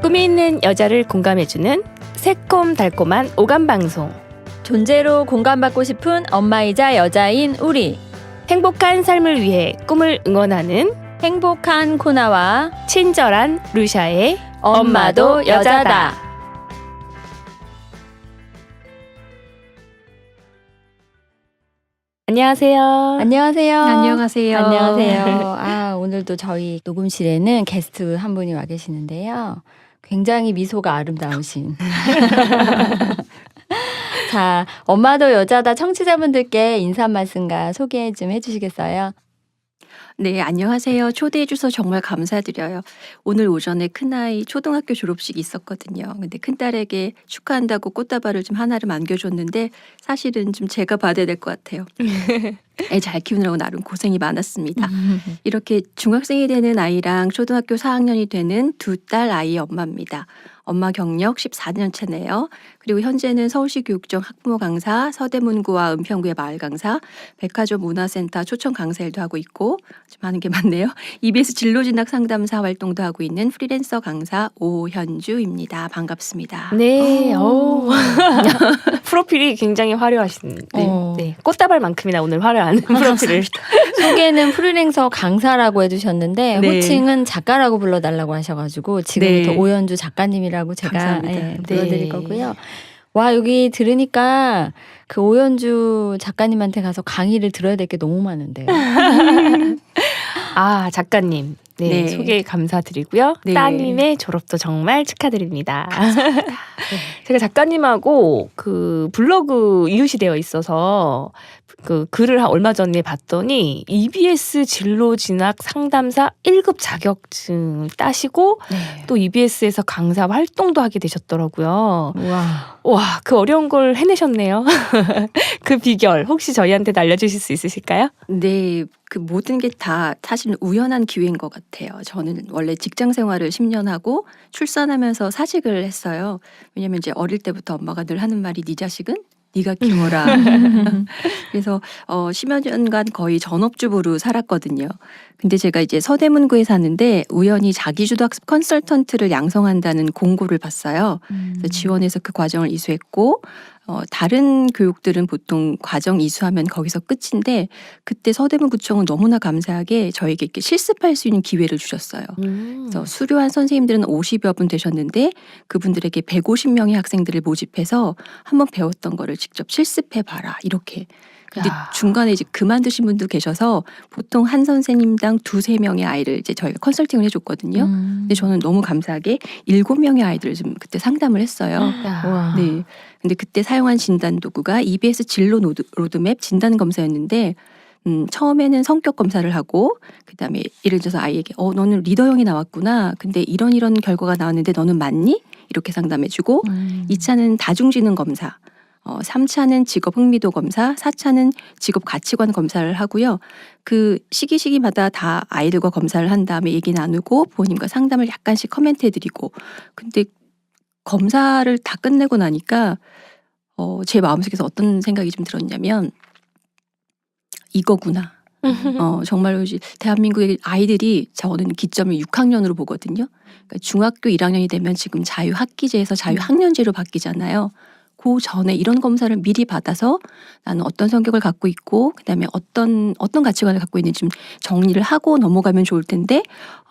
꿈이 있는 여자를 공감해주는 새콤달콤한 오감방송. 존재로 공감받고 싶은 엄마이자 여자인 우리. 행복한 삶을 위해 꿈을 응원하는 행복한 코나와 친절한 루샤의 엄마도 여자다. 안녕하세요. 안녕하세요. 안녕하세요. 안녕하세요. 오늘도 저희 녹음실에는 게스트 한 분이 와 계시는데요. 굉장히 미소가 아름다우신. 자, 엄마도 여자다 청취자분들께 인사 한 말씀과 소개 좀 해주시겠어요? 네, 안녕하세요. 초대해 주셔서 정말 감사드려요. 오늘 오전에 큰아이 초등학교 졸업식이 있었거든요. 근데 큰딸에게 축하한다고 꽃다발을 좀 하나를 안겨줬는데 사실은 좀 제가 받아야 될 것 같아요. 애 잘 키우느라고 나름 고생이 많았습니다. 이렇게 중학생이 되는 아이랑 초등학교 4학년이 되는 두 딸 아이의 엄마입니다. 엄마 경력 14년 차네요. 그리고 현재는 서울시 교육청 학부모 강사, 서대문구와 은평구의 마을 강사, 백화점 문화센터 초청 강사 일도 하고 있고 좀 하는 게 많네요. EBS 진로진학 상담사 활동도 하고 있는 프리랜서 강사 오현주입니다. 반갑습니다. 네, 프로필이 굉장히 화려하신. 네, 꽃다발만큼이나 오늘 화려한 프로필을. 소개는 프리랜서 강사라고 해주셨는데 네. 호칭은 작가라고 불러달라고 하셔가지고 지금부터 네. 오현주 작가님이라고 제가 감사합니다. 불러드릴 네. 거고요. 와, 여기 들으니까 그 오현주 작가님한테 가서 강의를 들어야 될 게 너무 많은데요. 작가님. 네, 네. 소개 감사드리고요. 네. 따님의 졸업도 정말 축하드립니다. 제가 작가님하고 그 블로그 이웃이 되어 있어서 그 글을 얼마 전에 봤더니 EBS 진로진학 상담사 1급 자격증을 따시고 네. 또 EBS에서 강사 활동도 하게 되셨더라고요. 와, 그 어려운 걸 해내셨네요. 그 비결 혹시 저희한테 알려주실 수 있으실까요? 네, 그 모든 게 다 사실 우연한 기회인 것 같아요. 저는 원래 직장 생활을 10년 하고 출산하면서 사직을 했어요. 왜냐면 이제 어릴 때부터 엄마가 늘 하는 말이 네 자식은 네가 키워라. 그래서 10여 년간 거의 전업주부로 살았거든요. 근데 제가 이제 서대문구에 사는데 우연히 자기주도 학습 컨설턴트를 양성한다는 공고를 봤어요. 그래서 지원해서 그 과정을 이수했고 다른 교육들은 보통 과정 이수하면 거기서 끝인데 그때 서대문구청은 너무나 감사하게 저에게 이렇게 실습할 수 있는 기회를 주셨어요. 그래서 수료한 선생님들은 50여 분 되셨는데 그분들에게 150명의 학생들을 모집해서 한번 배웠던 거를 직접 실습해봐라 이렇게. 근데 중간에 이제 그만두신 분도 계셔서 보통 한 선생님당 2-3명의 아이를 이제 저희가 컨설팅을 해줬거든요. 근데 저는 너무 감사하게 7명의 아이들을 좀 그때 상담을 했어요. 와. 네. 근데 그때 사용한 진단 도구가 EBS 진로 로드맵 진단 검사였는데 처음에는 성격 검사를 하고 그다음에 예를 들어서 아이에게 너는 리더형이 나왔구나. 근데 이런 결과가 나왔는데 너는 맞니? 이렇게 상담해주고 2차는 다중지능 검사. 3차는 직업 흥미도 검사, 4차는 직업 가치관 검사를 하고요. 그 시기마다 다 아이들과 검사를 한 다음에 얘기 나누고 부모님과 상담을 약간씩 커멘트해드리고 근데 검사를 다 끝내고 나니까 제 마음속에서 어떤 생각이 좀 들었냐면 이거구나. 정말로 대한민국의 아이들이 저는 기점을 6학년으로 보거든요. 그러니까 중학교 1학년이 되면 지금 자유학기제에서 자유학년제로 바뀌잖아요. 그 전에 이런 검사를 미리 받아서 나는 어떤 성격을 갖고 있고 그다음에 어떤 가치관을 갖고 있는지 좀 정리를 하고 넘어가면 좋을 텐데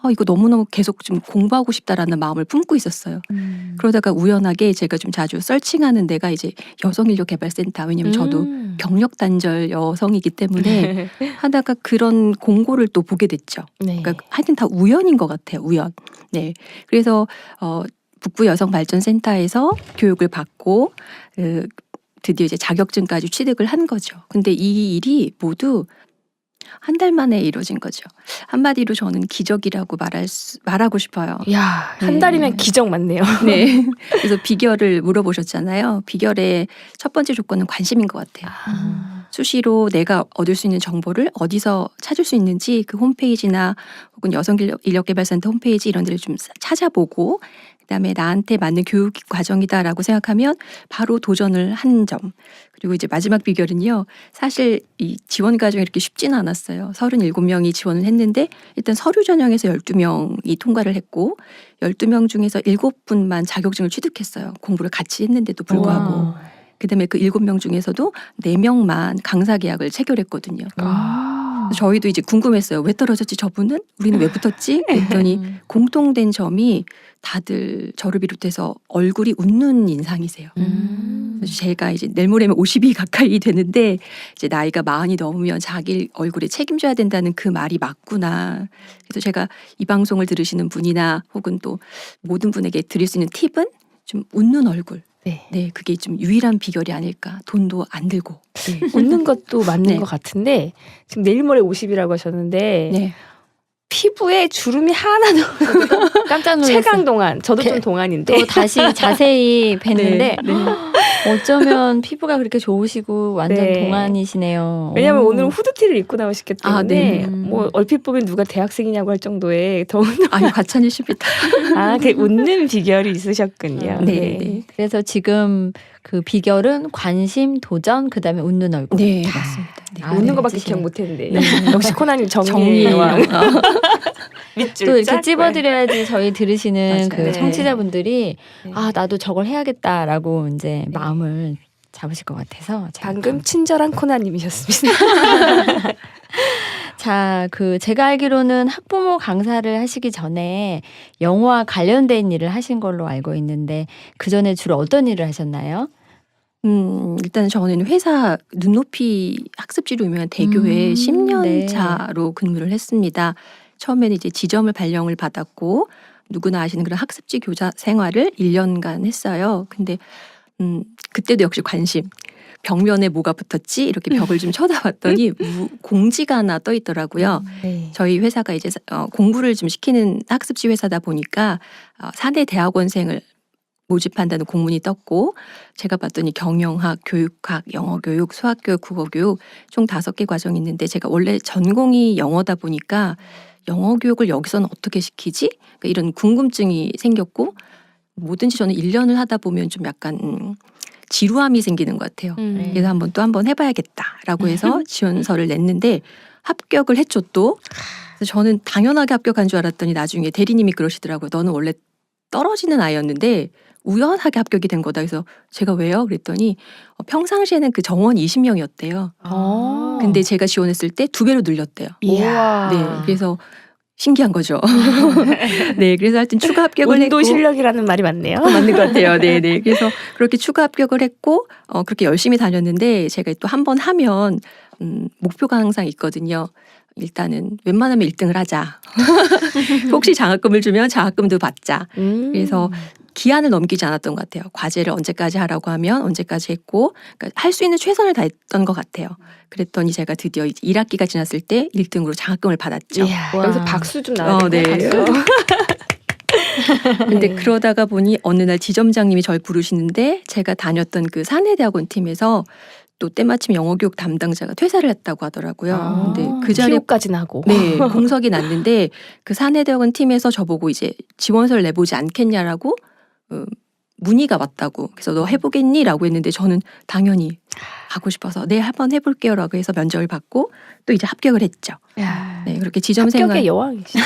이거 너무너무 계속 좀 공부하고 싶다라는 마음을 품고 있었어요. 그러다가 우연하게 제가 좀 자주 서칭하는 데가 이제 여성인력개발센터. 왜냐면 저도 경력 단절 여성이기 때문에 하다가 그런 공고를 또 보게 됐죠. 네. 그러니까 하여튼 다 우연인 것 같아요. 우연. 네. 그래서 북부 여성발전센터에서 교육을 받고 드디어 이제 자격증까지 취득을 한 거죠. 근데 이 일이 모두 한 달 만에 이루어진 거죠. 한마디로 저는 기적이라고 말하고 싶어요. 야, 한 네. 달이면 기적 맞네요. 네. 그래서 비결을 물어보셨잖아요. 비결의 첫 번째 조건은 관심인 것 같아요. 수시로 내가 얻을 수 있는 정보를 어디서 찾을 수 있는지 그 홈페이지나 혹은 여성인력개발센터 홈페이지 이런 데를 좀 찾아보고 그다음에 나한테 맞는 교육 과정이다라고 생각하면 바로 도전을 한 점. 그리고 이제 마지막 비결은요. 사실 이 지원 과정이 이렇게 쉽지는 않았어요. 37명이 지원을 했는데 일단 서류 전형에서 12명이 통과를 했고 12명 중에서 7분만 자격증을 취득했어요. 공부를 같이 했는데도 불구하고. 와. 그다음에 그 7명 중에서도 4명만 강사 계약을 체결했거든요. 저희도 이제 궁금했어요. 왜 떨어졌지 저분은? 우리는 왜 붙었지? 그랬더니 공통된 점이 다들 저를 비롯해서 얼굴이 웃는 인상이세요. 그래서 제가 이제 내일 모레면 50이 가까이 되는데 이제 나이가 40이 넘으면 자기 얼굴에 책임져야 된다는 그 말이 맞구나. 그래서 제가 이 방송을 들으시는 분이나 혹은 또 모든 분에게 드릴 수 있는 팁은 좀 웃는 얼굴. 네. 네, 그게 좀 유일한 비결이 아닐까. 돈도 안 들고. 네. 웃는 것도 맞는 네. 것 같은데 지금 내일 모레 50이라고 하셨는데 네. 피부에 주름이 하나도 깜짝 놀랐어요. 최강 동안 저도 좀 동안인데 또 다시 자세히 뵀는데 네. 어쩌면 피부가 그렇게 좋으시고 완전 네. 동안이시네요. 왜냐면 오. 오늘은 후드티를 입고 나오셨기 때문에 아, 네. 뭐 얼핏 보면 누가 대학생이냐고 할 정도의 더 아유, 과찬이십니다. 그 웃는 비결이 있으셨군요. 네. 네. 그래서 지금 그 비결은 관심, 도전, 그다음에 웃는 얼굴. 네, 맞습니다. 네. 아, 웃는 네, 것밖에 찌시네요. 기억 못했는데 네. 역시 코난이 정리의 정리의 왕. 밑줄 또 이렇게 짝. 찝어드려야지 저희 들으시는 맞아요. 그 네. 청취자분들이 네. 아 나도 저걸 해야겠다라고 이제 마음을 잡으실 것 같아서 제가 방금 친절한 코난님이셨습니다. 자, 그 제가 알기로는 학부모 강사를 하시기 전에 영어와 관련된 일을 하신 걸로 알고 있는데 그 전에 주로 어떤 일을 하셨나요? 일단 저는 회사 눈높이 학습지로 유명한 대교에 10년 네. 차로 근무를 했습니다. 처음에는 이제 지점을 발령을 받았고 누구나 아시는 그런 학습지 교사 생활을 1년간 했어요. 근데 그때도 역시 관심. 벽면에 뭐가 붙었지? 이렇게 벽을 좀 쳐다봤더니 공지가 하나 떠 있더라고요. 네. 저희 회사가 이제 공부를 좀 시키는 학습지 회사다 보니까 사내 대학원생을 모집한다는 공문이 떴고 제가 봤더니 경영학, 교육학, 영어교육, 수학교육, 국어교육 총 5개 과정이 있는데 제가 원래 전공이 영어다 보니까 영어교육을 여기서는 어떻게 시키지? 그러니까 이런 궁금증이 생겼고 뭐든지 저는 1년을 하다 보면 좀 약간 지루함이 생기는 것 같아요. 그래서 한번 해봐야겠다라고 해서 지원서를 냈는데 합격을 했죠 또. 그래서 저는 당연하게 합격한 줄 알았더니 나중에 대리님이 그러시더라고요. 너는 원래 떨어지는 아이였는데 우연하게 합격이 된 거다. 그래서 제가 왜요? 그랬더니 평상시에는 그 정원이 20명이었대요. 근데 제가 지원했을 때 2배로 늘렸대요. 이야. 네, 그래서 신기한 거죠. 네, 그래서 하여튼 추가 합격을 운도 했고 실력이라는 말이 맞네요. 맞는 것 같아요. 네, 네. 그래서 그렇게 추가 합격을 했고 그렇게 열심히 다녔는데 제가 또 한 번 하면 목표가 항상 있거든요. 일단은 웬만하면 1등을 하자. 혹시 장학금을 주면 장학금도 받자. 그래서 기한을 넘기지 않았던 것 같아요. 과제를 언제까지 하라고 하면 언제까지 했고 그러니까 할 수 있는 최선을 다했던 것 같아요. 그랬더니 제가 드디어 이제 1학기가 지났을 때 1등으로 장학금을 받았죠. 이야, 와. 여기서 박수 좀 나와야 네. 될 것 같아요. 근데 그러다가 보니 어느 날 지점장님이 저를 부르시는데 제가 다녔던 그 사내대학원 팀에서 또 때마침 영어교육 담당자가 퇴사를 했다고 하더라고요. 근데 그 자리에 기록까지 나고. 네, 공석이 났는데 그 사내대학원 팀에서 저보고 이제 지원서를 내보지 않겠냐라고 문의가 왔다고. 그래서 너 해보겠니? 라고 했는데 저는 당연히 하고 싶어서 네, 한번 해볼게요 라고 해서 면접을 받고 또 이제 합격을 했죠. 야, 네, 그렇게 지점생활 합격의 여왕이시죠.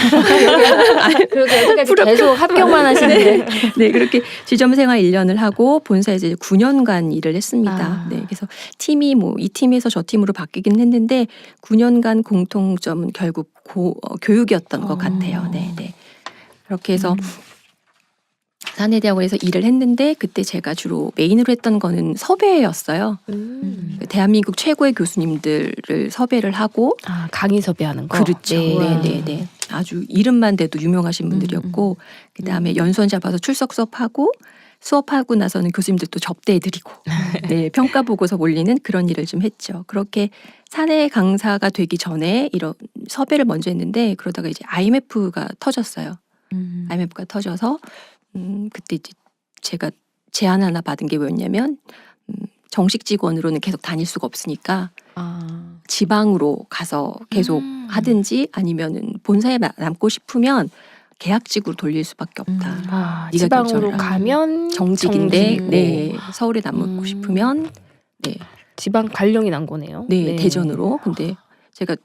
그렇게 여기까지 계속 합격만 하시는데 네, 그렇게 지점생활 1년을 하고 본사에서 이제 9년간 일을 했습니다. 아. 네, 그래서 팀이 뭐 이 팀에서 저 팀으로 바뀌긴 했는데 9년간 공통점은 결국 교육이었던 것 같아요. 네, 네. 그렇게 해서 사내대학원에서 일을 했는데 그때 제가 주로 메인으로 했던 거는 섭외였어요. 대한민국 최고의 교수님들을 섭외를 하고 강의 섭외하는 거. 그렇죠. 네, 네, 네. 아주 이름만 대도 유명하신 분들이었고 그다음에 연수원 잡아서 출석 수업하고 나서는 교수님들 또 접대해드리고 네, 평가 보고서 올리는 그런 일을 좀 했죠. 그렇게 사내 강사가 되기 전에 이런 섭외를 먼저 했는데 그러다가 이제 IMF가 터졌어요. IMF가 터져서 그때 이제 제가 제안 하나 받은 게 뭐였냐면 정식 직원으로는 계속 다닐 수가 없으니까 아. 지방으로 가서 계속 하든지 아니면은 본사에 남고 싶으면 계약직으로 돌릴 수밖에 없다. 아, 네가 지방으로 결정을 가면 정직인데 정직이고. 네, 서울에 남고 싶으면 네, 지방 발령이 난 거네요. 네, 대전으로. 근데 제가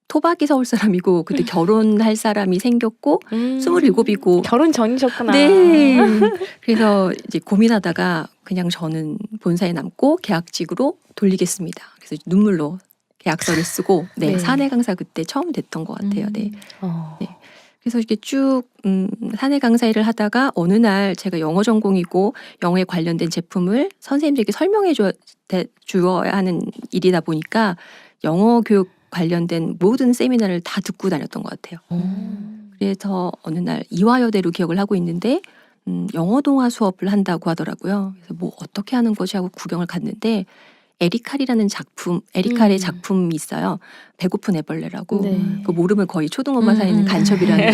토박이 서울 사람이고 그때 결혼할 사람이 생겼고 27이고 결혼 전이셨구나. 네. 그래서 이제 고민하다가 그냥 저는 본사에 남고 계약직으로 돌리겠습니다. 그래서 눈물로 계약서를 쓰고 네, 네. 사내 강사 그때 처음 됐던 것 같아요. 네. 어. 네. 그래서 이렇게 쭉 사내 강사 일을 하다가 어느 날 제가 영어 전공이고 영어에 관련된 제품을 선생님들에게 설명해 주어야 하는 일이다 보니까 영어 교육 관련된 모든 세미나를 다 듣고 다녔던 것 같아요. 그래서 어느 날 이화여대로 기억을 하고 있는데 영어 동화 수업을 한다고 하더라고요. 그래서 뭐 어떻게 하는 거지 하고 구경을 갔는데 에리칼이라는 작품, 에리칼의 작품이 있어요. 배고픈 애벌레라고. 네. 그 모르면 거의 초등엄마 사이는 간첩이라는.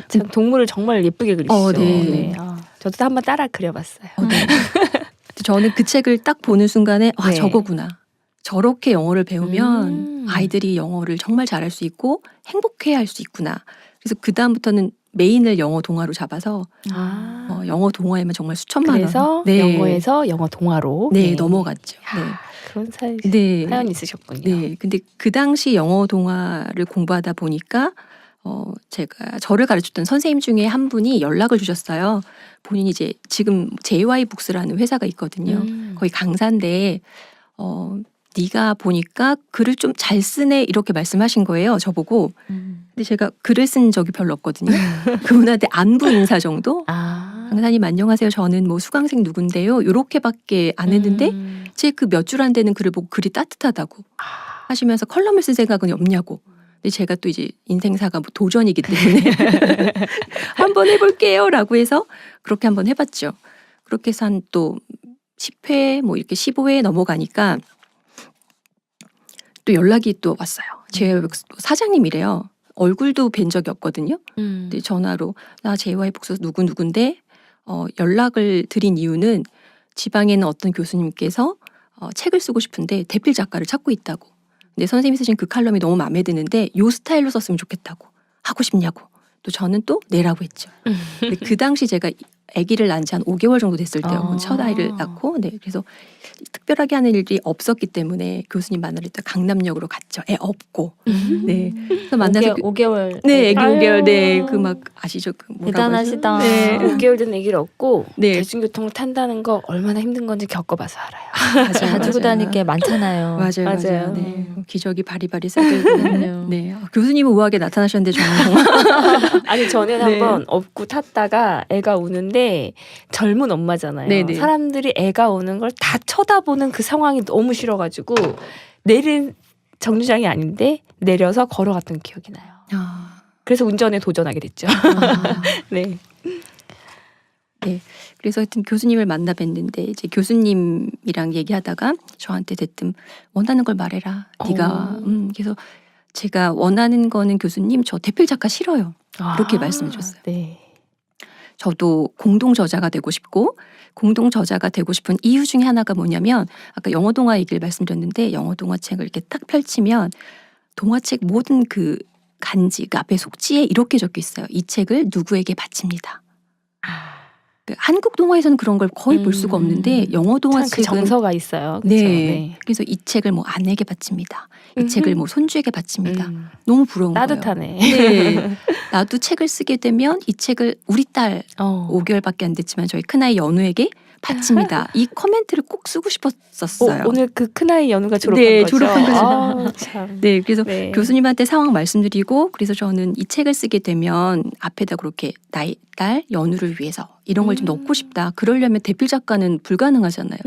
참 동물을 정말 예쁘게 그리시죠. 네. 네. 아, 저도 한번 따라 그려봤어요. 네. 저는 그 책을 딱 보는 순간에 아 네. 저거구나. 저렇게 영어를 배우면 아이들이 영어를 정말 잘할 수 있고 행복해할 수 있구나. 그래서 그 다음부터는 메인을 영어 동화로 잡아서 아. 영어 동화에만 정말 수천만 원. 그래서 네. 영어에서 영어 동화로 네, 넘어갔죠. 야, 그런 네. 사연 있으셨군요. 네. 근데 그 당시 영어 동화를 공부하다 보니까 제가 저를 가르쳤던 선생님 중에 한 분이 연락을 주셨어요. 본인이 이제 지금 JY북스라는 회사가 있거든요. 거기 강사인데 네가 보니까 글을 좀 잘 쓰네 이렇게 말씀하신 거예요. 저보고. 근데 제가 글을 쓴 적이 별로 없거든요. 그분한테 안부 인사 정도? 아. 강사님 안녕하세요. 저는 뭐 수강생 누군데요. 요렇게밖에 안 했는데 제 그 몇 줄 안 되는 글을 보고 글이 따뜻하다고 하시면서 컬럼을 쓸 생각은 없냐고. 근데 제가 또 이제 인생사가 뭐 도전이기 때문에 한번 해볼게요 라고 해서 그렇게 한번 해봤죠. 그렇게 해서 한 또 10회 뭐 이렇게 15회 넘어가니까 또 연락이 또 왔어요. 제 사장님이래요. 얼굴도 뵌 적이 없거든요. 근데 전화로 나 JY북스 누군데 연락을 드린 이유는 지방에는 어떤 교수님께서 책을 쓰고 싶은데 대필 작가를 찾고 있다고. 근데 선생님이 쓰신 그 칼럼이 너무 마음에 드는데 요 스타일로 썼으면 좋겠다고. 하고 싶냐고. 또 저는 또 내라고 했죠. 근데 그 당시 제가 아기를 낳은 지 한 5개월 정도 됐을 때요. 첫 아이를 낳고. 네. 그래서 특별하게 하는 일이 없었기 때문에 교수님 만나러 일단 강남역으로 갔죠. 애 없고. 네. 그래서 만나서 5개월. 네, 애기 아유. 5개월. 네. 그 막 아시죠? 그 뭐라고 대단하시다. 하죠? 네. 5개월 된 아기를 얻고 네. 대중교통을 탄다는 거 얼마나 힘든 건지 겪어봐서 알아요. 맞아요. 가지고 다닐 게 많잖아요. 맞아요. 맞아요. 네. 기저귀 바리바리 싸들고. 그럼요. 네. 교수님은 우아하게 나타나셨는데 저는 정말 아니 저는 네. 한번 업고 탔다가 애가 우는데 젊은 엄마잖아요. 네네. 사람들이 애가 우는 걸 다 쳐다보는 그 상황이 너무 싫어가지고 내린 정류장이 아닌데 내려서 걸어갔던 기억이 나요. 그래서 운전에 도전하게 됐죠. 네. 네. 그래서 하여튼 교수님을 만나 뵀는데 이제 교수님이랑 얘기하다가 저한테 대뜸 원하는 걸 말해라. 네가. 그래서 제가 원하는 거는 교수님 저 대필 작가 싫어요. 그렇게 말씀해 줬어요. 네. 저도 공동 저자가 되고 싶고 공동 저자가 되고 싶은 이유 중에 하나가 뭐냐면 아까 영어 동화 얘기를 말씀드렸는데 영어 동화책을 이렇게 딱 펼치면 동화책 모든 그 간지 그 앞에 속지에 이렇게 적혀 있어요. 이 책을 누구에게 바칩니다. 그 한국 동화에서는 그런 걸 거의 볼 수가 없는데 영어 참 그 동화책은 정서가 있어요. 그쵸? 네. 그래서 이 책을 뭐 아내에게 바칩니다. 이 책을 뭐 손주에게 바칩니다. 너무 부러운 따뜻하네. 거예요. 네. 나도 책을 쓰게 되면 이 책을 우리 딸 5개월밖에 안 됐지만 저희 큰아이 연우에게 바칩니다. 이 코멘트를 꼭 쓰고 싶었었어요. 오늘 그 큰아이 연우가 졸업한 네, 거죠? 졸업한 거죠. 아, 참. 네, 그래서 네. 교수님한테 상황 말씀드리고 그래서 저는 이 책을 쓰게 되면 앞에다 그렇게 나의 딸 연우를 위해서 이런 걸 좀 넣고 싶다. 그러려면 대필 작가는 불가능하잖아요.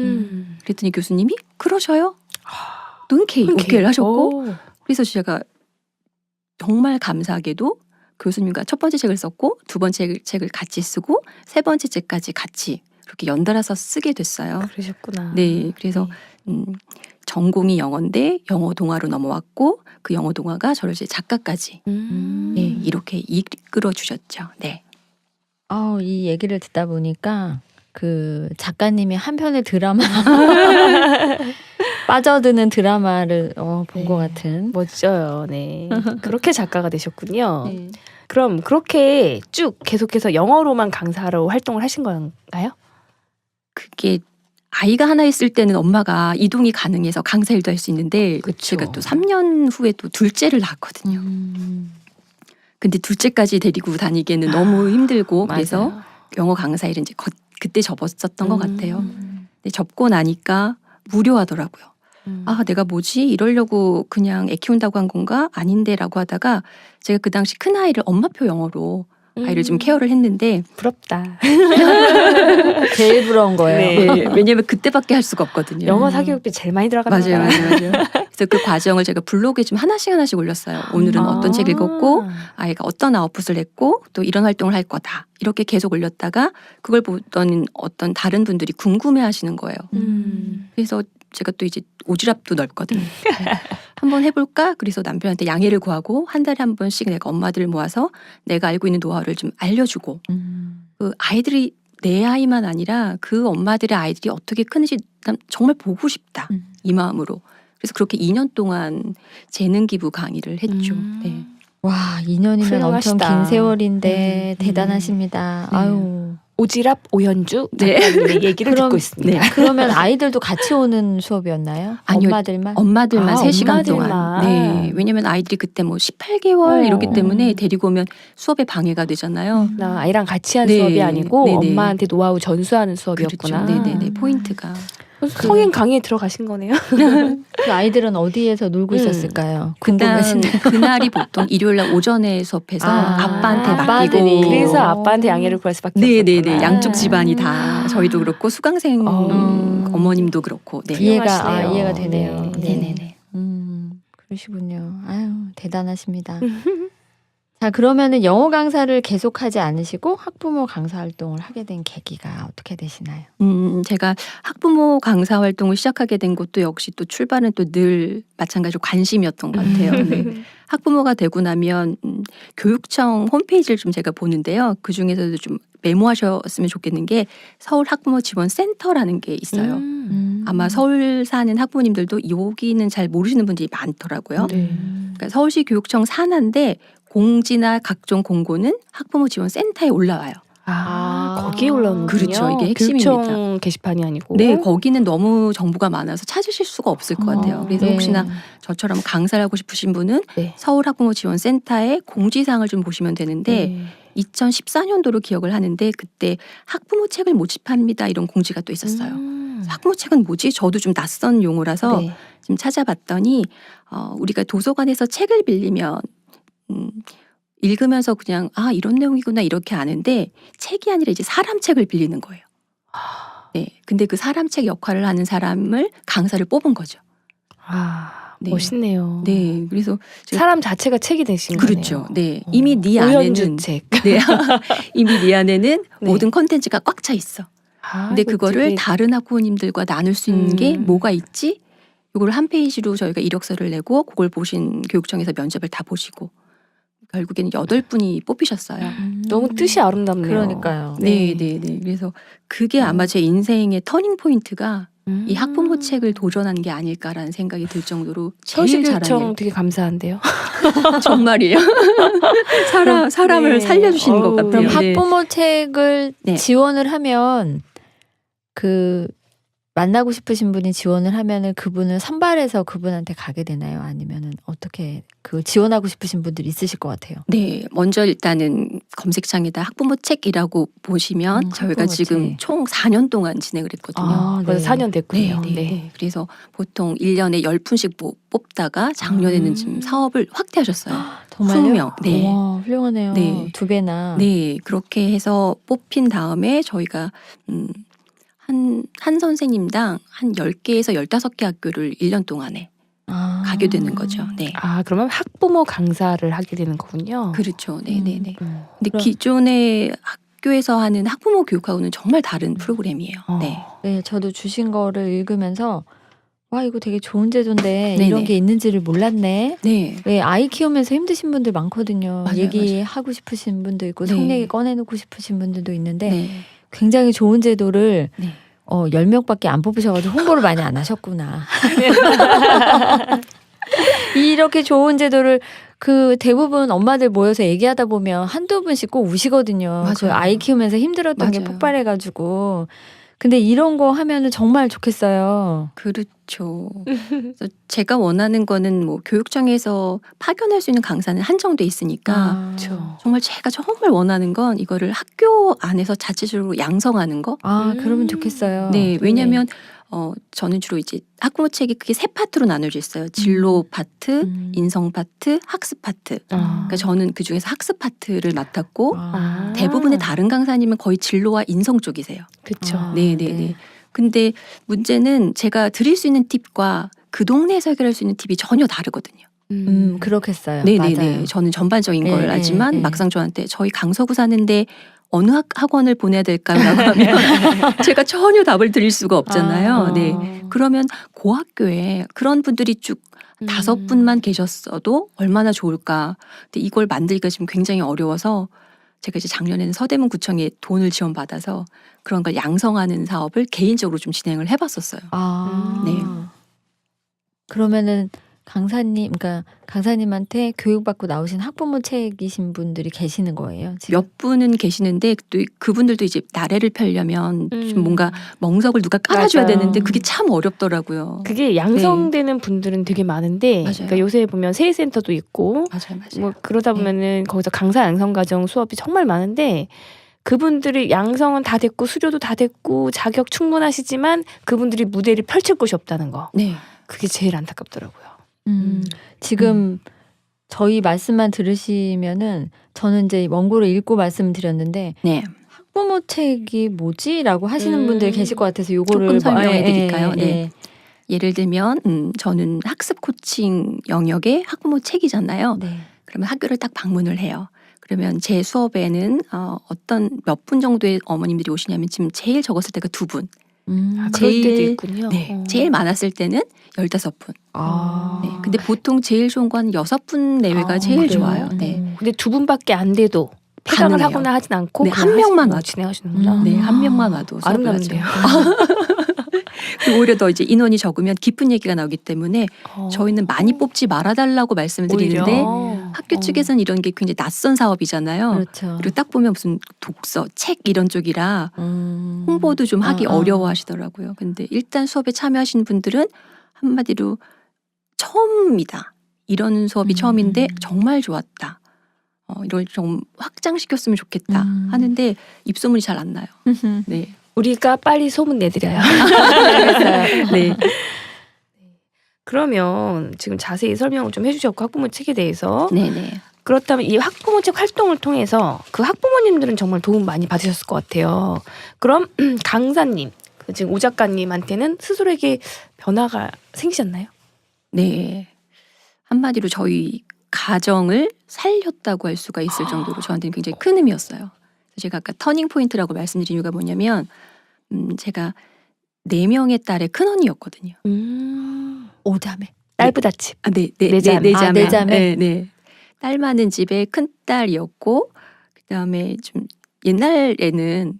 그랬더니 교수님이 그러셔요. 흔쾌히 오케이를 하셨고 그래서 제가 정말 감사하게도 교수님과 첫 번째 책을 썼고 두 번째 책을 같이 쓰고 세 번째 책까지 같이 그렇게 연달아서 쓰게 됐어요. 그러셨구나. 네, 그래서 전공이 영어인데 영어 동화로 넘어왔고 그 영어 동화가 저를 이제 작가까지 네, 이렇게 이끌어 주셨죠. 네. 이 얘기를 듣다 보니까 그 작가님이 한 편의 드라마 빠져드는 드라마를 본 네. 것 같은. 멋져요. 네. 그렇게 작가가 되셨군요. 네. 그럼 그렇게 쭉 계속해서 영어로만 강사로 활동을 하신 건가요? 그게 아이가 하나 있을 때는 엄마가 이동이 가능해서 강사 일도 할 수 있는데 그쵸. 제가 또 3년 후에 또 둘째를 낳았거든요. 근데 둘째까지 데리고 다니기에는 너무 힘들고 그래서 맞아요. 영어 강사 일은 이제 그때 접었었던 것 음. 같아요. 근데 접고 나니까 무료하더라고요. 아, 내가 뭐지? 이러려고 그냥 애 키운다고 한 건가? 아닌데라고 하다가 제가 그 당시 큰 아이를 엄마표 영어로 아이를 좀 케어를 했는데 부럽다. 제일 부러운 거예요. 네. 네, 왜냐면 그때밖에 할 수가 없거든요. 영어 사교육비 제일 많이 들어가는 맞아요, 거예요. 맞아요, 맞아요. 그래서 그 과정을 제가 블로그에 좀 하나씩 올렸어요. 오늘은 어떤 책 읽었고 아이가 어떤 아웃풋을 했고 또 이런 활동을 할 거다. 이렇게 계속 올렸다가 그걸 보던 어떤 다른 분들이 궁금해하시는 거예요. 그래서 제가 또 이제 오지랖도 넓거든요. 한번 해볼까? 그래서 남편한테 양해를 구하고 한 달에 한 번씩 내가 엄마들을 모아서 내가 알고 있는 노하우를 좀 알려주고 그 아이들이 내 아이만 아니라 그 엄마들의 아이들이 어떻게 크는지 난 정말 보고 싶다. 이 마음으로. 그래서 그렇게 2년 동안 재능 기부 강의를 했죠. 네. 와, 2년이면 엄청 훌륭하시다. 긴 세월인데 대단하십니다. 네. 아유. 오지랖 오연주 네. 작가님의 얘기를 그럼- 듣고 있습니다. 네. 그러면 아이들도 같이 오는 수업이었나요? 아니요. 엄마들만? 엄마들만 3시간 엄마들만. 동안. 네. 왜냐면 아이들이 그때 뭐 18개월 이렇기 때문에 데리고 오면 수업에 방해가 되잖아요. 나 아이랑 같이 한 네. 수업이 아니고 네네. 엄마한테 노하우 전수하는 수업이었구나. 그렇죠. 네네네. 포인트가. 성인 강의에 들어가신 거네요. 그 아이들은 어디에서 놀고 있었을까요? 일단 궁금해진다. 그날이 보통 일요일 날 오전에 수업해서 아, 아빠한테 아빠들이. 맡기고. 그래서 아빠한테 양해를 구할 수밖에 네네네. 없었구나. 양쪽 집안이 다 저희도 그렇고 수강생 어머님도 그렇고. 네. 훌륭하시네요. 이해가 되네요. 네. 네네네. 그러시군요. 아유, 대단하십니다. 자, 그러면은 영어 강사를 계속하지 않으시고 학부모 강사 활동을 하게 된 계기가 어떻게 되시나요? 제가 학부모 강사 활동을 시작하게 된 것도 역시 또 출발은 또 늘 마찬가지로 관심이었던 것 같아요. 네. 학부모가 되고 나면 교육청 홈페이지를 좀 제가 보는데요. 그 중에서도 좀 메모하셨으면 좋겠는 게 서울 학부모 지원 센터라는 게 있어요. 아마 서울 사는 학부모님들도 여기는 잘 모르시는 분들이 많더라고요. 네. 그러니까 서울시 교육청 산하인데 공지나 각종 공고는 학부모 지원 센터에 올라와요. 거기에 올라오는군요. 그렇죠. 이게 핵심입니다. 교육청 게시판이 아니고. 네, 거기는 너무 정보가 많아서 찾으실 수가 없을 것 같아요. 그래서 네. 혹시나 저처럼 강사를 하고 싶으신 분은 네. 서울 학부모 지원 센터의 공지사항을 좀 보시면 되는데 2014년도로 기억을 하는데 그때 학부모 책을 모집합니다 이런 공지가 또 있었어요. 학부모 책은 뭐지? 저도 좀 낯선 용어라서 네. 좀 찾아봤더니 우리가 도서관에서 책을 빌리면 읽으면서 그냥 이런 내용이구나 이렇게 아는데 책이 아니라 이제 사람 책을 빌리는 거예요. 네, 근데 그 사람 책 역할을 하는 사람을 강사를 뽑은 거죠. 네. 멋있네요. 네, 그래서 사람 자체가 책이 되신 그렇죠. 거네요. 네, 이미 네 안에는 오연주 책. 네, 이미 네 안에는 네. 모든 컨텐츠가 꽉 차 있어. 근데 이거 그거를 되게 다른 학부모님들과 나눌 수 있는 게 뭐가 있지? 이걸 한 페이지로 저희가 이력서를 내고 그걸 보신 교육청에서 면접을 다 보시고 결국에는 8분이 뽑히셨어요. 너무 뜻이 아름답네요. 그러니까요. 네, 네, 네. 그래서 그게 아마 제 인생의 터닝 포인트가 이 학부모 책을 도전한 게 아닐까라는 생각이 들 정도로 제일 서울시교육청 잘하는 되게 감사한데요. 정말이에요. 사람을 네. 살려주시는 것 어우. 같아요. 그럼 네. 학부모 책을 네. 지원을 하면 그 만나고 싶으신 분이 지원을 하면은 그분을 선발해서 그분한테 가게 되나요? 아니면은 어떻게 그 지원하고 싶으신 분들이 있으실 것 같아요. 네, 먼저 일단은 검색창에다 학부모 책이라고 보시면 저희가 학부모 지금 책. 총 4년 동안 진행을 했거든요. 벌써 4년 네, 됐군요. 네, 네. 그래서 보통 1년에 10분씩 뽑다가 작년에는 지금 사업을 확대하셨어요. 정말요? 20명. 네. 와, 훌륭하네요. 네. 2배나. 네, 그렇게 해서 뽑힌 다음에 저희가 한 선생님당 한 10개에서 15개 학교를 1년 동안에 가게 되는 거죠. 네. 그러면 학부모 강사를 하게 되는 거군요. 그렇죠. 네, 네, 네. 음. 근데 그럼- 기존의 학교에서 하는 학부모 교육하고는 정말 다른 프로그램이에요. 네. 네, 저도 주신 거를 읽으면서 와, 이거 되게 좋은 제도인데 네네. 이런 게 있는지를 몰랐네. 네. 네, 아이 키우면서 힘드신 분들 많거든요. 맞아요, 얘기하고 싶으신 분도 있고 네. 속 얘기 꺼내놓고 싶으신 분들도 있는데 네. 굉장히 좋은 제도를 네. 10명밖에 안 뽑으셔가지고 홍보를 많이 안 하셨구나. 이렇게 좋은 제도를 그 대부분 엄마들 모여서 얘기하다 보면 한두 분씩 꼭 우시거든요. 맞아요. 그 아이 키우면서 힘들었던 게 맞아요. 폭발해가지고. 근데 이런 거 하면은 정말 좋겠어요. 그렇죠. 그래서 제가 원하는 거는 뭐 교육청에서 파견할 수 있는 강사는 한정돼 있으니까 그렇죠. 정말 제가 정말 원하는 건 이거를 학교 안에서 자체적으로 양성하는 거. 그러면 좋겠어요. 네, 왜냐하면 저는 주로 이제 학부모 책이 크게 세 파트로 나눠져 있어요. 진로 파트, 인성 파트, 학습 파트. 그러니까 저는 그 중에서 학습 파트를 맡았고 대부분의 다른 강사님은 거의 진로와 인성 쪽이세요. 그렇죠. 네. 근데 문제는 제가 드릴 수 있는 팁과 그 동네에서 해결할 수 있는 팁이 전혀 다르거든요. 그렇겠어요. 네네네. 맞아요. 저는 전반적인 네, 걸 네, 알지만 네. 막상 저한테 저희 강서구 사는데 어느 학원을 보내야 될까라고 하면 제가 전혀 답을 드릴 수가 없잖아요. 네. 그러면 그 학교에 그런 분들이 쭉 5분만 계셨어도 얼마나 좋을까. 근데 이걸 만들기가 지금 굉장히 어려워서 제가 이제 작년에는 서대문 구청에 돈을 지원받아서 그런 걸 양성하는 사업을 개인적으로 좀 진행을 해봤었어요. 네. 그러면은 그러니까 강사님한테 교육받고 나오신 학부모 책이신 분들이 계시는 거예요. 지금? 몇 분은 계시는데 또 그분들도 이제 나래를 펴려면 좀 뭔가 멍석을 누가 깔아줘야 맞아요. 되는데 그게 참 어렵더라고요. 그게 양성되는 분들은 되게 많은데, 맞아요. 그러니까 요새 보면 세일센터도 있고, 맞아요. 뭐 그러다 보면은 거기서 강사 양성 과정 수업이 정말 많은데, 그분들이 양성은 다 됐고 수료도 다 됐고 자격 충분하시지만 그분들이 무대를 펼칠 곳이 없다는 거. 네. 그게 제일 안타깝더라고요. 지금 저희 말씀만 들으시면은 저는 이제 원고를 읽고 말씀드렸는데 네. 학부모 책이 뭐지라고 하시는 분들이 계실 것 같아서 요거를 조금 설명해 예, 드릴까요? 예, 네. 예. 예를 들면 저는 학습 코칭 영역의 학부모 책이잖아요. 네. 그러면 학교를 딱 방문을 해요. 그러면 제 수업에는 어떤 몇 분 정도의 어머님들이 오시냐면 지금 제일 적었을 때가 2분. 그럴 제일- 때도 있군요. 네. 제일 많았을 때는 15분. 아. 네. 근데 보통 제일 좋은 건 6분 내외가 제일 그래요? 좋아요. 네. 근데 2분밖에 안 돼도 폐강을 가능해요. 하거나 하진 않고 네, 그냥 한 명만 하시는, 와도. 진행하시는구나. 네, 한 명만 와도 수업을 하죠. 아름답네요. 그리고 오히려 더 이제 인원이 적으면 깊은 얘기가 나오기 때문에 저희는 많이 뽑지 말아달라고 말씀을 드리는데 오히려. 학교 측에서는 이런 게 굉장히 낯선 사업이잖아요. 그렇죠. 그리고 딱 보면 무슨 독서, 책 이런 쪽이라 홍보도 좀 하기 어려워하시더라고요. 근데 일단 수업에 참여하시는 분들은 한마디로 처음이다. 이런 수업이 처음인데 정말 좋았다. 이걸 좀 확장시켰으면 좋겠다 하는데 입소문이 잘 안 나요. 네. 우리가 빨리 소문 내드려요. 네. 그러면 지금 자세히 설명을 좀 해주셨고 학부모 책에 대해서 네네. 그렇다면 이 학부모 책 활동을 통해서 그 학부모님들은 정말 도움 많이 받으셨을 것 같아요. 그럼 강사님, 그 지금 오 작가님한테는 스스로에게 변화가 생기셨나요? 네. 한마디로 저희 가정을 살렸다고 할 수가 있을 정도로 저한테는 굉장히 큰 의미였어요. 제가 아까 터닝 포인트라고 말씀드린 이유가 뭐냐면 제가 4명의 딸의 큰언니였거든요. 오자매. 딸부잣집. 네 자매. 네 자매. 네. 딸 많은 집의 큰 딸이었고 그다음에 좀 옛날에는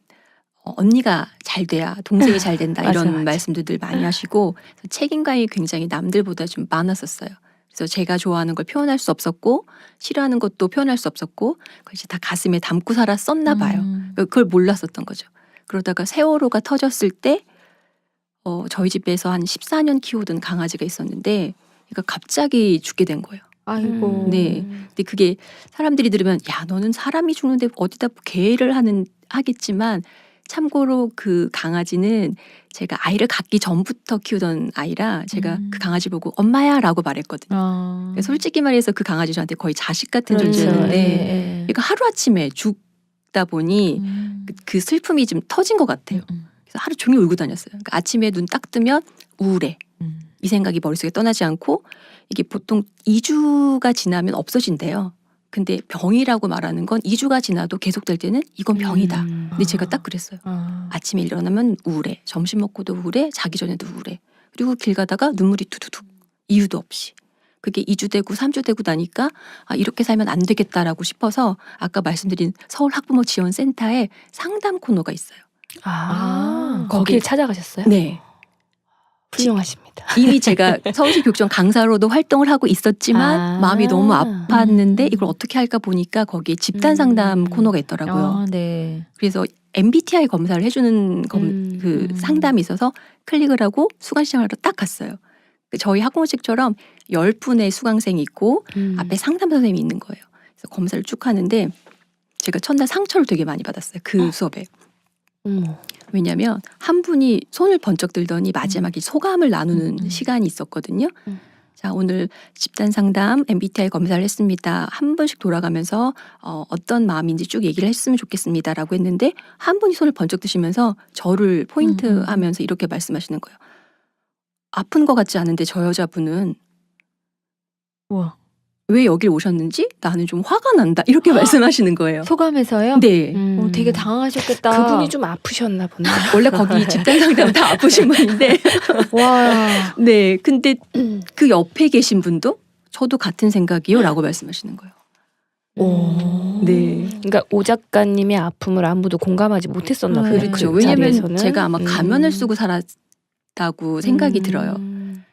언니가 잘 돼야 동생이 잘 된다 맞아, 이런 맞아. 말씀들을 많이 하시고 책임감이 굉장히 남들보다 좀 많았었어요. 그래서 제가 좋아하는 걸 표현할 수 없었고 싫어하는 것도 표현할 수 없었고 그걸 이제 다 가슴에 담고 살았었나 봐요. 그걸 몰랐었던 거죠. 그러다가 세월호가 터졌을 때 저희 집에서 한 14년 키우던 강아지가 있었는데 얘가 갑자기 죽게 된 거예요. 아이고. 네. 근데 그게 사람들이 들으면 야 너는 사람이 죽는데 어디다 개를 하겠지만 참고로 그 강아지는 제가 아이를 갖기 전부터 키우던 아이라 제가 그 강아지 보고 엄마야라고 말했거든요. 그러니까 솔직히 말해서 그 강아지 저한테 거의 자식 같은 그렇죠. 존재였는데 그러니까 하루아침에 죽다 보니 그 슬픔이 좀 터진 것 같아요. 그래서 하루 종일 울고 다녔어요. 그러니까 아침에 눈 딱 뜨면 우울해. 이 생각이 머릿속에 떠나지 않고 이게 보통 2주가 지나면 없어진대요. 근데 병이라고 말하는 건 2주가 지나도 계속될 때는 이건 병이다. 근데 제가 딱 그랬어요. 아침에 일어나면 우울해. 점심 먹고도 우울해. 자기 전에도 우울해. 그리고 길 가다가 눈물이 두두둑. 이유도 없이. 그게 2주 되고 3주 되고 나니까 이렇게 살면 안 되겠다라고 싶어서 아까 말씀드린 서울 학부모 지원센터에 상담 코너가 있어요. 거길 찾아가셨어요? 네. 훌륭하십니다. 이미 제가 서울시교육청 강사로도 활동을 하고 있었지만 마음이 너무 아팠는데 이걸 어떻게 할까 보니까 거기에 집단 상담 코너가 있더라고요. 네. 그래서 MBTI 검사를 해주는 그 상담이 있어서 클릭을 하고 수강 시장하러 딱 갔어요. 저희 학부모식처럼 10분의 수강생이 있고 앞에 상담 선생님이 있는 거예요. 그래서 검사를 쭉 하는데 제가 첫날 상처를 되게 많이 받았어요. 그 수업에. 왜냐하면 한 분이 손을 번쩍 들더니 마지막에 소감을 나누는 시간이 있었거든요. 자, 오늘 집단 상담 MBTI 검사를 했습니다. 한 번씩 돌아가면서 어떤 마음인지 쭉 얘기를 했으면 좋겠습니다라고 했는데 한 분이 손을 번쩍 드시면서 저를 포인트하면서 이렇게 말씀하시는 거예요. 아픈 것 같지 않은데 저 여자분은 우와. 왜 여길 오셨는지 나는 좀 화가 난다 이렇게 말씀하시는 거예요. 소감에서요? 네. 되게 당황하셨겠다. 그분이 좀 아프셨나 보네. 원래 거기 집단 상담 다 아프신 분인데 와. 네. 근데 그 옆에 계신 분도 저도 같은 생각이요라고 말씀하시는 거예요. 오. 네. 그러니까 오 작가님의 아픔을 아무도 공감하지 못했었나 보요. 그렇죠. 왜냐하면 제가 아마 가면을 쓰고 살았다고 생각이 들어요.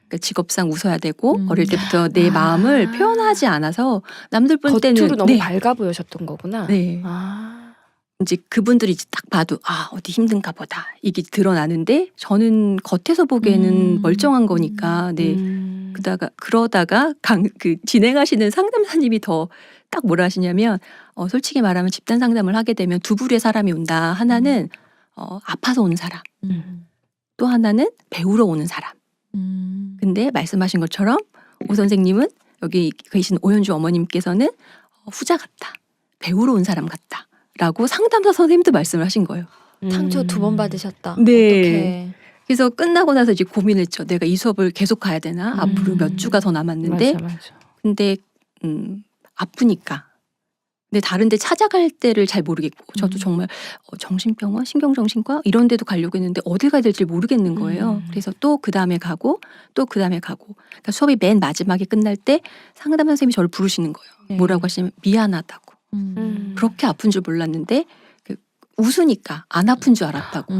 그러니까 직업상 웃어야 되고 어릴 때부터 내 마음을 표현하지 않아서 남들 볼 때는 겉으로 너무 네. 밝아 보여셨던 거구나. 네. 이제 그분들이 이제 딱 봐도 어디 힘든가 보다 이게 드러나는데 저는 겉에서 보기에는 멀쩡한 거니까 네. 그러다가 그 진행하시는 상담사님이 더 딱 뭐라 하시냐면 솔직히 말하면 집단 상담을 하게 되면 두 부류의 사람이 온다. 하나는 아파서 오는 사람. 또 하나는 배우러 오는 사람. 근데 말씀하신 것처럼 오 선생님은 여기 계신 오현주 어머님께서는 후자 같다. 배우러 온 사람 같다. 라고 상담사 선생님도 말씀을 하신 거예요. 상처 2번 받으셨다. 네. 어떡해. 그래서 끝나고 나서 이제 고민했죠. 내가 이 수업을 계속 가야 되나? 앞으로 몇 주가 더 남았는데. 맞아. 근데 아프니까. 근데 다른 데 찾아갈 때를 잘 모르겠고 저도 정말 정신병원, 신경정신과 이런 데도 가려고 했는데 어딜 가야 될지 모르겠는 거예요. 그래서 또 그 다음에 가고 또 그 다음에 가고 그러니까 수업이 맨 마지막에 끝날 때 상담 선생님이 저를 부르시는 거예요. 네. 뭐라고 하시냐면 미안하다고. 그렇게 아픈 줄 몰랐는데 웃으니까 안 아픈 줄 알았다고.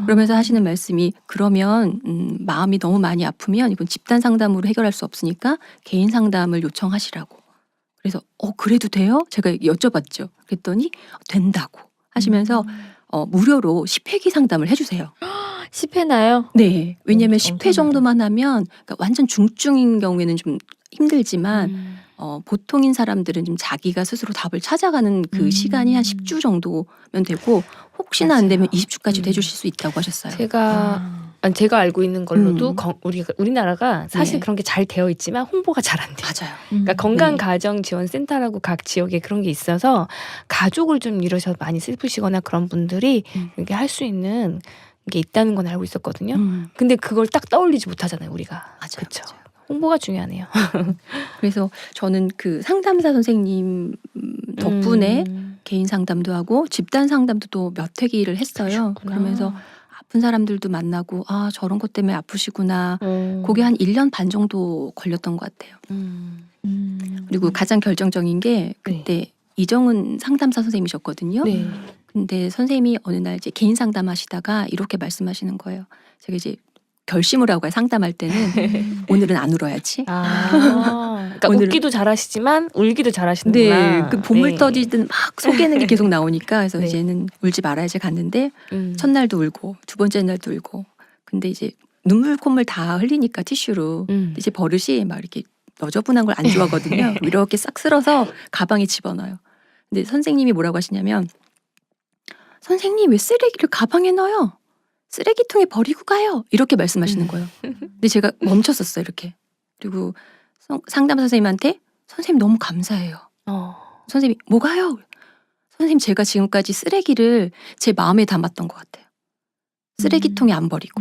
그러면서 하시는 말씀이 그러면 마음이 너무 많이 아프면 이건 집단 상담으로 해결할 수 없으니까 개인 상담을 요청하시라고. 그래서 그래도 돼요? 제가 여쭤봤죠. 그랬더니 된다고 하시면서 무료로 10회기 상담을 해주세요. 10회 나요? 네. 왜냐하면 10회 엄청나다. 정도만 하면 그러니까 완전 중증인 경우에는 좀 힘들지만 보통인 사람들은 좀 자기가 스스로 답을 찾아가는 그 시간이 한 10주 정도면 되고 혹시나 안 되면 20주까지도 해주실 수 있다고 하셨어요. 제가 알고 있는 걸로도 우리나라가 사실 네. 그런 게 잘 되어 있지만 홍보가 잘 안 돼요. 맞아요. 그러니까 건강가정지원센터라고 각 지역에 그런 게 있어서 가족을 좀 잃으셔서 많이 슬프시거나 그런 분들이 이렇게 할 수 있는 게 있다는 건 알고 있었거든요. 근데 그걸 딱 떠올리지 못하잖아요, 우리가. 맞아요. 그렇죠. 홍보가 중요하네요. 그래서 저는 그 상담사 선생님 덕분에 개인 상담도 하고 집단 상담도 또 몇 회기를 했어요. 그러셨구나. 그러면서 아픈 사람들도 만나고 저런 것 때문에 아프시구나. 그게 한 1년 반 정도 걸렸던 것 같아요. 그리고 가장 결정적인 게 그때 이정은 상담사 선생님이셨거든요. 네. 근데 선생님이 어느 날 이제 개인 상담하시다가 이렇게 말씀하시는 거예요. 제가 이제 결심을 하고 상담할 때는 오늘은 안 울어야지. 그러니까 오늘은- 웃기도 잘하시지만 울기도 잘하시는구나. 네, 그 보물 터지든 막 속에는 게 계속 나오니까 그래서 네. 이제는 울지 말아야지 갔는데 첫날도 울고 두 번째 날도 울고 근데 이제 눈물 콧물 다 흘리니까 티슈로 이제 버릇이 막 이렇게 너저분한 걸 안 좋아하거든요. 이렇게 싹 쓸어서 가방에 집어넣어요. 근데 선생님이 뭐라고 하시냐면 선생님 왜 쓰레기를 가방에 넣어요? 쓰레기통에 버리고 가요. 이렇게 말씀하시는 거예요. 근데 제가 멈췄었어요. 이렇게. 그리고 상담 선생님한테 선생님 너무 감사해요. 선생님이 뭐가요? 선생님 제가 지금까지 쓰레기를 제 마음에 담았던 것 같아요. 쓰레기통에 안 버리고.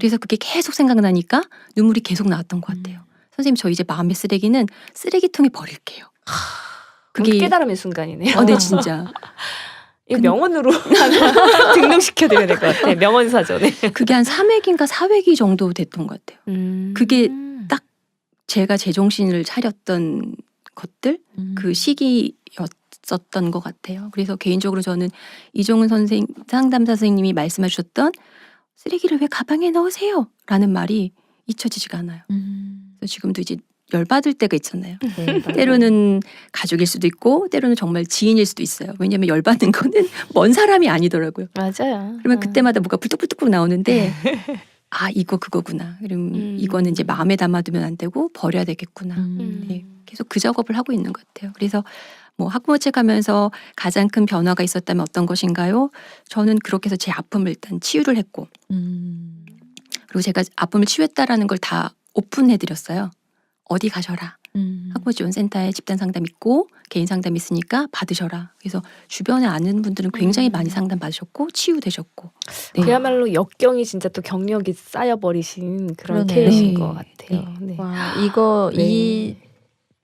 그래서 그게 계속 생각나니까 눈물이 계속 나왔던 것 같아요. 선생님 저 이제 마음의 쓰레기는 쓰레기통에 버릴게요. 그게 깨달음의 순간이네요. 네 진짜. 이거 명언으로 하나 등록시켜드려야 될 것 같아. 명언사전에. 그게 한 3회기인가 4회기 정도 됐던 것 같아요. 그게 딱 제가 제정신을 차렸던 것들 그 시기였던 없었던 것 같아요. 그래서 개인적으로 저는 이종은 상담사 선생님이 말씀해 주셨던 쓰레기를 왜 가방에 넣으세요? 라는 말이 잊혀지지가 않아요. 그래서 지금도 이제 열받을 때가 있잖아요. 네, 때로는 가족일 수도 있고 때로는 정말 지인일 수도 있어요. 왜냐하면 열받는 거는 먼 사람이 아니더라고요. 맞아요. 그러면 그때마다 뭐가 불뚝불뚝 나오는데 아 이거 그거구나. 그럼 이거는 이제 마음에 담아두면 안 되고 버려야 되겠구나. 네, 계속 그 작업을 하고 있는 것 같아요. 그래서 뭐 학부모 책 하면서 가장 큰 변화가 있었다면 어떤 것인가요? 저는 그렇게 해서 제 아픔을 일단 치유를 했고 그리고 제가 아픔을 치유했다라는 걸 다 오픈해드렸어요. 어디 가셔라. 학부모 지원 센터에 집단 상담 있고 개인 상담 있으니까 받으셔라. 그래서 주변에 아는 분들은 굉장히 많이 상담 받으셨고 치유되셨고. 네. 그야말로 역경이 진짜 또 경력이 쌓여버리신 그런 그러네요. 케이스인 네. 것 같아요. 네. 와, 이거 네. 이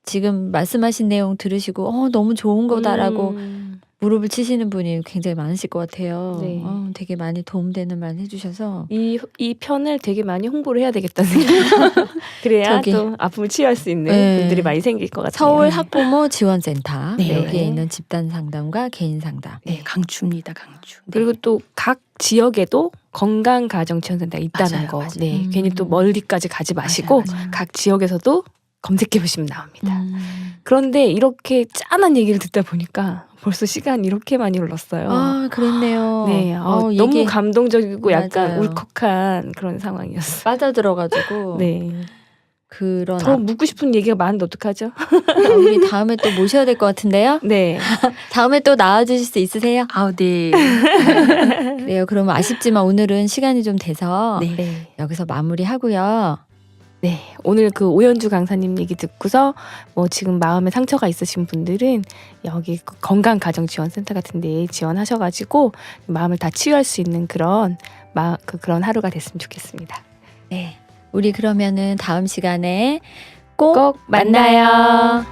지금 말씀하신 내용 들으시고 너무 좋은 거다라고 무릎을 치시는 분이 굉장히 많으실 것 같아요. 네. 되게 많이 도움되는 말 해주셔서 이 편을 되게 많이 홍보를 해야 되겠다는 생각. 그래야 저기, 또 아픔을 치유할 수 있는 네. 분들이 많이 생길 것 같아요. 서울 학부모 지원센터 네. 여기에 있는 집단 상담과 개인 상담. 네, 강추입니다, 강추. 네. 그리고 또 각 지역에도 건강 가정 지원센터가 있다는 맞아요, 거. 맞아요. 네, 괜히 또 멀리까지 가지 마시고 맞아요. 각 지역에서도 검색해 보시면 나옵니다. 그런데 이렇게 짠한 얘기를 듣다 보니까 벌써 시간이 이렇게 많이 흘렀어요. 아, 그랬네요. 네, 너무 얘기 감동적이고 약간 맞아요. 울컥한 그런 상황이었어요. 빠져들어가지고 네, 그런 더 묻고 싶은 얘기가 많은데 어떡하죠? 우리 다음에 또 모셔야 될 것 같은데요. 네, 다음에 또 나와주실 수 있으세요? 아, 네. 그래요. 그러면 아쉽지만 오늘은 시간이 좀 돼서 네. 네, 여기서 마무리하고요. 네. 오늘 그 오연주 강사님 얘기 듣고서 뭐 지금 마음에 상처가 있으신 분들은 여기 그 건강 가정 지원센터 같은 데에 지원하셔가지고 마음을 다 치유할 수 있는 그런 그런 하루가 됐으면 좋겠습니다. 네. 우리 그러면은 다음 시간에 꼭 꼭 만나요.